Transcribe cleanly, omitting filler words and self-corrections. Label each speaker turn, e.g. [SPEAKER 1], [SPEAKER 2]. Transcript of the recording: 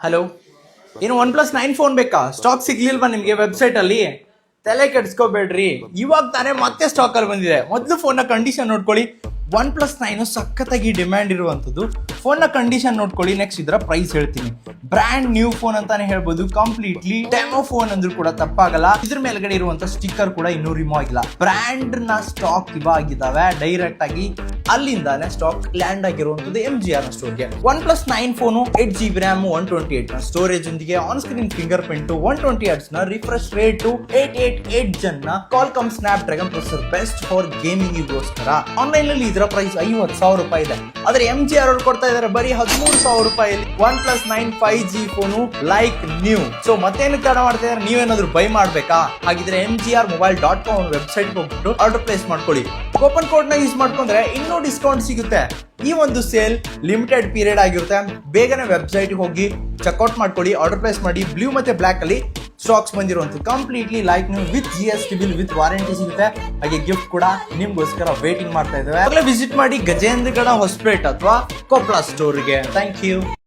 [SPEAKER 1] Hello, ಏನು OnePlus 9 phone ಬೇಕಾ? Stock ಸಿಗ್ಲಿಲ್ವಾ ನಿಮ್ಗೆ ವೆಬ್ಸೈಟ್ ಅಲ್ಲಿ? ತಲೆ ಕೆಡ್ಸ್ಕೋಬೇಡ್ರಿ, ಇವಾಗ ತಾನೇ ಮತ್ತೆ ಸ್ಟಾಕ್ ಅಲ್ಲಿ ಬಂದಿದೆ. ಮೊದಲು ಫೋನ್ ನ ಕಂಡೀಷನ್ ನೋಡ್ಕೊಳ್ಳಿ. OnePlus 9 ಸಖತ್ತಾಗಿ ಡಿಮ್ಯಾಂಡ್ ಇರುವಂತದ್ದು. ಫೋನ್ ನ ಕಂಡೀಷನ್ ನೋಡ್ಕೊಳ್ಳಿ. ನೆಕ್ಸ್ಟ್ ಇದರ ಪ್ರೈಸ್ ಹೇಳ್ತೀನಿ. ಬ್ರ್ಯಾಂಡ್ ನ್ಯೂ ಫೋನ್ ಅಂತಾನೆ ಹೇಳ್ಬೋದು. ಕಂಪ್ಲೀಟ್ಲಿ ಡೆಮೋ ಫೋನ್ ಅಂದ್ರೂ ಕೂಡ ತಪ್ಪಾಗಲ್ಲ. ಇದ್ರ ಮೇಲ್ಗಡೆ ಇರುವಂತ ಸ್ಟಿಕ್ಕರ್ ಕೂಡ ಇನ್ನೂ ರಿಮೂವ್ ಆಗಿಲ್ಲ. ಬ್ರ್ಯಾಂಡ್ ನ ಸ್ಟಾಕ್ ಇವಾಗಿದ್ದಾವೆ. ಡೈರೆಕ್ಟ್ ಆಗಿ ಅಲ್ಲಿಂದಾನೆ ಸ್ಟಾಕ್ ಲ್ಯಾಂಡ್ ಆಗಿರುವಂತದ್ದು MGR ಸ್ಟೋರ್ಗೆ. OnePlus 9 phone 8GB RAM 128 ನ ಸ್ಟೋರೇಜ್ ಒಂದಿಗೆ on screen finger print 120 Hz ನ ರಿಫ್ರೆಶ್ ರೇಟ್ 888 Gen ನ Qualcomm Snapdragon processor best for gaming ಗೋಸ್ಕರ. ಆನ್ಲೈನ್ ಅಲ್ಲಿ ಇದರ ಪ್ರೈಸ್ 50,000 ರೂಪಾಯಿ ಇದೆ. ಆದ್ರೆ MGR ಅವರು ಕೊಡ್ತಾ ಇದಾರೆ ಬರೀ 13,000 ರೂಪಾಯಿಯಲ್ಲಿ OnePlus 9 5G phone like new. So ಮತ್ತೇನು ತಡ ಮಾಡ್ತಾ ಇದಾರೆ? ನೀವೇನಾದ್ರೂ ಬೈ ಮಾಡ್ಬೇಕಾ? ಹಾಗಿದ್ರೆ mgrmobile.com ವೆಬ್ಸೈಟ್ ಹೋಗ್ಬಿಟ್ಟು ಆರ್ಡರ್ ಪ್ಲೇಸ್ ಮಾಡ್ಕೊಳ್ಳಿ. ಕೂಪನ್ ಕೋಡ್ ನ ಯೂಸ್ ಮಾಡ್ಕೊಂಡ್ರೆ ಇನ್ನೂ ಡಿಸ್ಕೌಂಟ್ ಸಿಗುತ್ತೆ. ಈ ಒಂದು ಸೇಲ್ ಲಿಮಿಟೆಡ್ ಪೀರಿಯಡ್ ಆಗಿರುತ್ತೆ. ಬೇಗನೆ ವೆಬ್ಸೈಟ್ ಹೋಗಿ ಚೆಕ್ಔಟ್ ಮಾಡ್ಕೊಳ್ಳಿ, ಆರ್ಡರ್ ಪ್ಲೇಸ್ ಮಾಡಿ. ಬ್ಲೂ ಮತ್ತೆ ಬ್ಲಾಕ್ ಅಲ್ಲಿ ಸ್ಟಾಕ್ಸ್ ಬಂದಿರುವಂತ completely like new with GST bill with warranty ಸಿಗುತ್ತೆ. ಹಾಗೆ ಗಿಫ್ಟ್ ಕೂಡ ನಿಮ್ಗೋಸ್ಕರ ವೇಟಿಂಗ್ ಮಾಡ್ತಾ ಇದ್ದೇವೆ. ವಿಸಿಟ್ ಮಾಡಿ ಗಜೇಂದ್ರಗಡ ಹೊಸಪೇಟ್ ಅಥವಾ ಕೊಪ್ಪಳ ಸ್ಟೋರ್ಗೆ. Thank you.